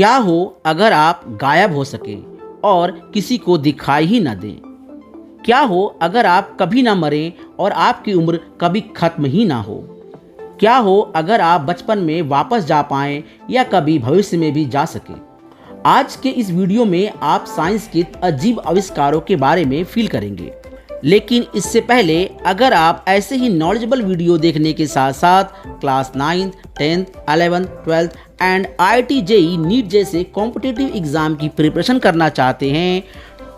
क्या हो अगर आप गायब हो सकें और किसी को दिखाई ही न दें? क्या हो अगर आप कभी ना मरें और आपकी उम्र कभी खत्म ही ना हो? क्या हो अगर आप बचपन में वापस जा पाएं या कभी भविष्य में भी जा सकें? आज के इस वीडियो में आप साइंस के अजीब आविष्कारों के बारे में फील करेंगे। लेकिन इससे पहले अगर आप ऐसे ही नॉलेजेबल वीडियो देखने के साथ साथ class 9th, 10th, 11th, 12th and IIT JEE NEET जैसे कॉम्पिटिटिव एग्जाम की प्रिपरेशन करना चाहते हैं,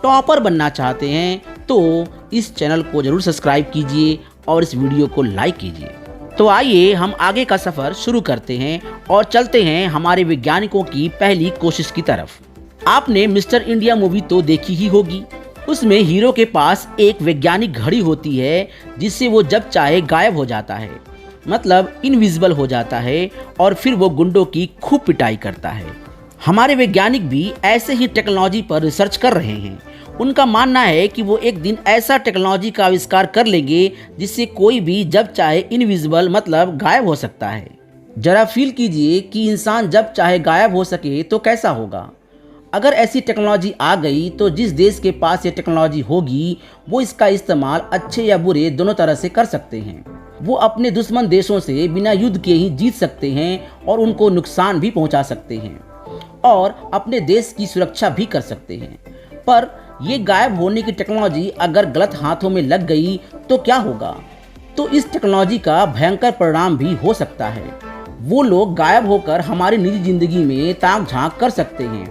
टॉपर बनना चाहते हैं, तो इस चैनल को जरूर सब्सक्राइब कीजिए और इस वीडियो को लाइक कीजिए। तो आइए हम आगे का सफ़र शुरू करते हैं और चलते हैं हमारे वैज्ञानिकों की पहली कोशिश की तरफ। आपने मिस्टर इंडिया मूवी तो देखी ही होगी। उसमें हीरो के पास एक वैज्ञानिक घड़ी होती है जिससे वो जब चाहे गायब हो जाता है, मतलब इनविजिबल हो जाता है, और फिर वो गुंडों की खूब पिटाई करता है। हमारे वैज्ञानिक भी ऐसे ही टेक्नोलॉजी पर रिसर्च कर रहे हैं। उनका मानना है कि वो एक दिन ऐसा टेक्नोलॉजी का आविष्कार कर लेंगे जिससे कोई भी जब चाहे इनविजिबल मतलब गायब हो सकता है। जरा फील कीजिए कि इंसान जब चाहे गायब हो सके तो कैसा होगा। अगर ऐसी टेक्नोलॉजी आ गई तो जिस देश के पास ये टेक्नोलॉजी होगी वो इसका इस्तेमाल अच्छे या बुरे दोनों तरह से कर सकते हैं। वो अपने दुश्मन देशों से बिना युद्ध के ही जीत सकते हैं और उनको नुकसान भी पहुंचा सकते हैं और अपने देश की सुरक्षा भी कर सकते हैं। पर ये गायब होने की टेक्नोलॉजी अगर गलत हाथों में लग गई तो क्या होगा? तो इस टेक्नोलॉजी का भयंकर परिणाम भी हो सकता है। वो लोग गायब होकर हमारी निजी जिंदगी में ताक झांक कर सकते हैं।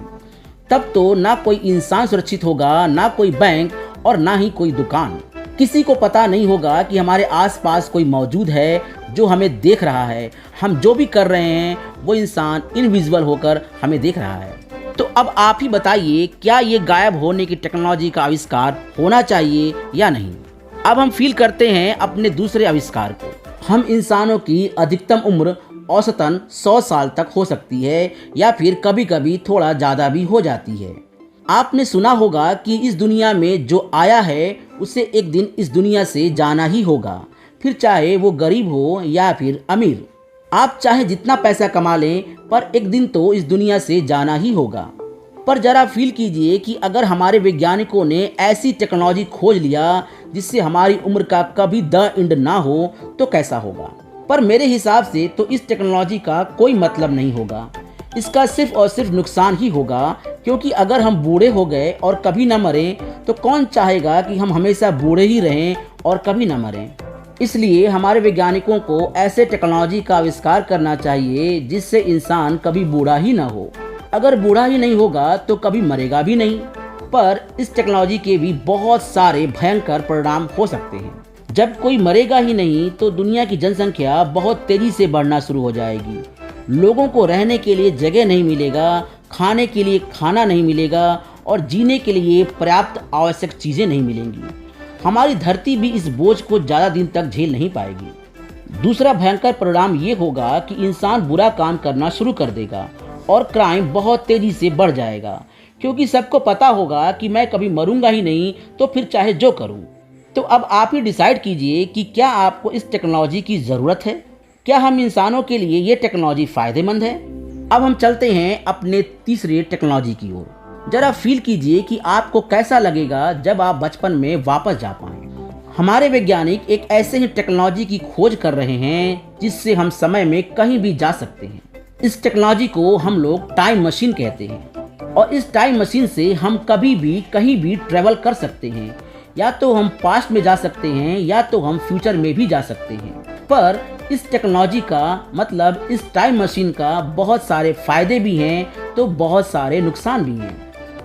तब तो ना कोई इंसान सुरक्षित होगा, ना कोई बैंक और ना ही कोई दुकान। किसी को पता नहीं होगा कि हमारे आसपास कोई मौजूद है जो हमें देख रहा है। हम जो भी कर रहे हैं वो इंसान इनविजिबल होकर हमें देख रहा है। तो अब आप ही बताइए, क्या ये गायब होने की टेक्नोलॉजी का आविष्कार होना चाहिए या नहीं? अब हम फील करते हैं अपने दूसरे आविष्कार को। हम इंसानों की अधिकतम उम्र औसतन 100 साल तक हो सकती है या फिर कभी कभी थोड़ा ज़्यादा भी हो जाती है। आपने सुना होगा कि इस दुनिया में जो आया है उसे एक दिन इस दुनिया से जाना ही होगा, फिर चाहे वो गरीब हो या फिर अमीर। आप चाहे जितना पैसा कमा लें पर एक दिन तो इस दुनिया से जाना ही होगा। पर जरा फील कीजिए कि अगर हमारे वैज्ञानिकों ने ऐसी टेक्नोलॉजी खोज लिया जिससे हमारी उम्र का कभी द एंड ना हो तो कैसा होगा? पर मेरे हिसाब से तो इस टेक्नोलॉजी का कोई मतलब नहीं होगा। इसका सिर्फ और सिर्फ नुकसान ही होगा, क्योंकि अगर हम बूढ़े हो गए और कभी ना मरें तो कौन चाहेगा कि हम हमेशा बूढ़े ही रहें और कभी ना मरें। इसलिए हमारे वैज्ञानिकों को ऐसे टेक्नोलॉजी का आविष्कार करना चाहिए जिससे इंसान कभी बूढ़ा ही ना हो। अगर बूढ़ा ही नहीं होगा तो कभी मरेगा भी नहीं। पर इस टेक्नोलॉजी के भी बहुत सारे भयंकर परिणाम हो सकते हैं। जब कोई मरेगा ही नहीं तो दुनिया की जनसंख्या बहुत तेजी से बढ़ना शुरू हो जाएगी। लोगों को रहने के लिए जगह नहीं मिलेगा, खाने के लिए खाना नहीं मिलेगा और जीने के लिए पर्याप्त आवश्यक चीज़ें नहीं मिलेंगी। हमारी धरती भी इस बोझ को ज़्यादा दिन तक झेल नहीं पाएगी। दूसरा भयंकर परिणाम ये होगा कि इंसान बुरा काम करना शुरू कर देगा और क्राइम बहुत तेज़ी से बढ़ जाएगा, क्योंकि सबको पता होगा कि मैं कभी मरूंगा ही नहीं तो फिर चाहे जो करूं। तो अब आप ही डिसाइड कीजिए कि क्या आपको इस टेक्नोलॉजी की ज़रूरत है? क्या हम इंसानों के लिए ये टेक्नोलॉजी फ़ायदेमंद है? अब हम चलते हैं अपने तीसरे टेक्नोलॉजी की ओर। जरा फील कीजिए कि आपको कैसा लगेगा जब आप बचपन में वापस जा पाएं। हमारे वैज्ञानिक एक ऐसे ही टेक्नोलॉजी की खोज कर रहे हैं जिससे हम समय में कहीं भी जा सकते हैं। इस टेक्नोलॉजी को हम लोग टाइम मशीन कहते हैं और इस टाइम मशीन से हम कभी भी कहीं भी ट्रेवल कर सकते हैं। या तो हम पास्ट में जा सकते हैं या तो हम फ्यूचर में भी जा सकते हैं। पर इस टेक्नोलॉजी का मतलब इस टाइम मशीन का बहुत सारे फायदे भी हैं तो बहुत सारे नुकसान भी हैं।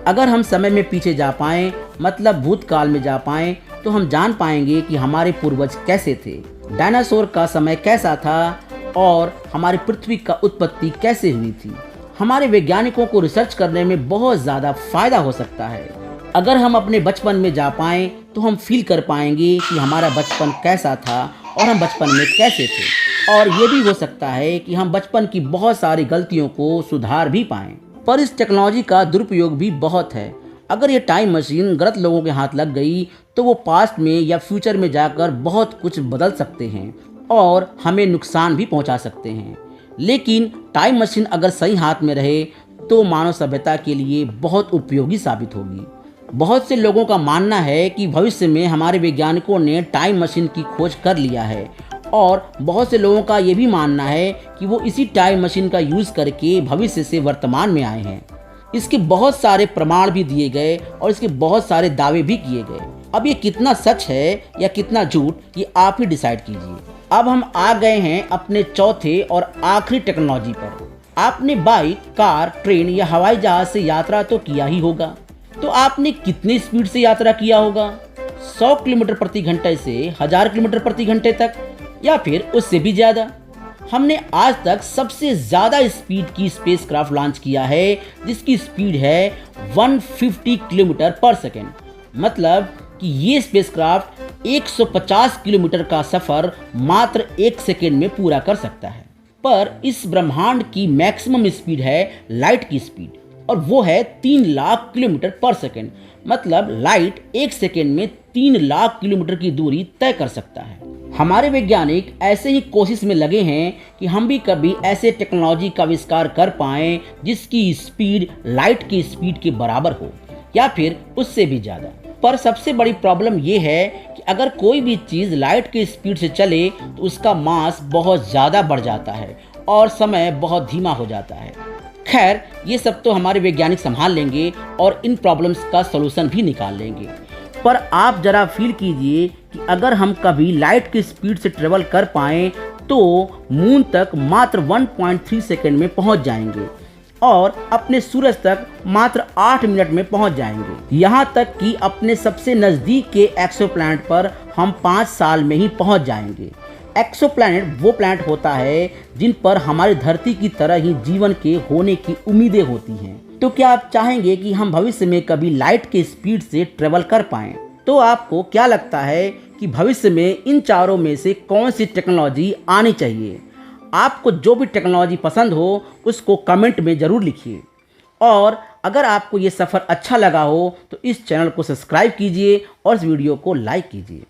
अगर हम समय में पीछे जा पाएं, मतलब भूतकाल में जा पाएं, तो हम जान पाएंगे कि हमारे पूर्वज कैसे थे, डायनासोर का समय कैसा था और हमारी पृथ्वी का उत्पत्ति कैसे हुई थी। हमारे वैज्ञानिकों को रिसर्च करने में बहुत ज़्यादा फायदा हो सकता है। अगर हम अपने बचपन में जा पाएं तो हम फील कर पाएंगे कि हमारा बचपन कैसा था और हम बचपन में कैसे थे। और ये भी हो सकता है कि हम बचपन की बहुत सारी गलतियों को सुधार भी पाएं। पर इस टेक्नोलॉजी का दुरुपयोग भी बहुत है। अगर ये टाइम मशीन गलत लोगों के हाथ लग गई तो वो पास्ट में या फ्यूचर में जाकर बहुत कुछ बदल सकते हैं और हमें नुकसान भी पहुंचा सकते हैं। लेकिन टाइम मशीन अगर सही हाथ में रहे तो मानव सभ्यता के लिए बहुत उपयोगी साबित होगी। बहुत से लोगों का मानना है कि भविष्य में हमारे वैज्ञानिकों ने टाइम मशीन की खोज कर लिया है, और बहुत से लोगों का ये भी मानना है कि वो इसी टाइम मशीन का यूज़ करके भविष्य से वर्तमान में आए हैं। इसके बहुत सारे प्रमाण भी दिए गए और इसके बहुत सारे दावे भी किए गए। अब ये कितना सच है या कितना झूठ, ये आप ही डिसाइड कीजिए। अब हम आ गए हैं अपने चौथे और आखिरी टेक्नोलॉजी पर। आपने बाइक, कार, ट्रेन या हवाई जहाज से यात्रा तो किया ही होगा। तो आपने कितनी स्पीड से यात्रा किया होगा? 100 किलोमीटर प्रति घंटे से 1000 किलोमीटर प्रति घंटे तक, या फिर उससे भी ज़्यादा? हमने आज तक सबसे ज़्यादा स्पीड की स्पेसक्राफ्ट लॉन्च किया है, जिसकी स्पीड है 150 किलोमीटर पर सेकेंड। मतलब कि ये स्पेसक्राफ्ट 150 किलोमीटर का सफ़र मात्र 1 सेकेंड में पूरा कर सकता है। पर इस ब्रह्मांड की मैक्सिमम स्पीड है लाइट की स्पीड, और वो है 3 लाख किलोमीटर पर सेकेंड। मतलब लाइट 1 सेकेंड में 3 लाख किलोमीटर की दूरी तय कर सकता है। हमारे वैज्ञानिक ऐसे ही कोशिश में लगे हैं कि हम भी कभी ऐसे टेक्नोलॉजी का आविष्कार कर पाएं जिसकी स्पीड लाइट की स्पीड के बराबर हो, या फिर उससे भी ज़्यादा। पर सबसे बड़ी प्रॉब्लम ये है कि अगर कोई भी चीज़ लाइट की स्पीड से चले तो उसका मास बहुत ज़्यादा बढ़ जाता है और समय बहुत धीमा हो जाता है। खैर, ये सब तो हमारे वैज्ञानिक संभाल लेंगे और इन प्रॉब्लम्स का सलूशन भी निकाल लेंगे। पर आप जरा फील कीजिए कि अगर हम कभी लाइट की स्पीड से ट्रेवल कर पाएँ तो मून तक मात्र 1.3 सेकेंड में पहुंच जाएंगे और अपने सूरज तक मात्र 8 मिनट में पहुंच जाएंगे। यहाँ तक कि अपने सबसे नज़दीक के एक्सोप्लैनेट पर हम 5 साल में ही पहुंच जाएंगे। एक्सोप्लैनेट वो प्लैनेट होता है जिन पर हमारी धरती की तरह ही जीवन के होने की उम्मीदें होती हैं। तो क्या आप चाहेंगे कि हम भविष्य में कभी लाइट के स्पीड से ट्रेवल कर पाएं? तो आपको क्या लगता है कि भविष्य में इन चारों में से कौन सी टेक्नोलॉजी आनी चाहिए? आपको जो भी टेक्नोलॉजी पसंद हो उसको कमेंट में ज़रूर लिखिए। और अगर आपको ये सफ़र अच्छा लगा हो तो इस चैनल को सब्सक्राइब कीजिए और इस वीडियो को लाइक कीजिए।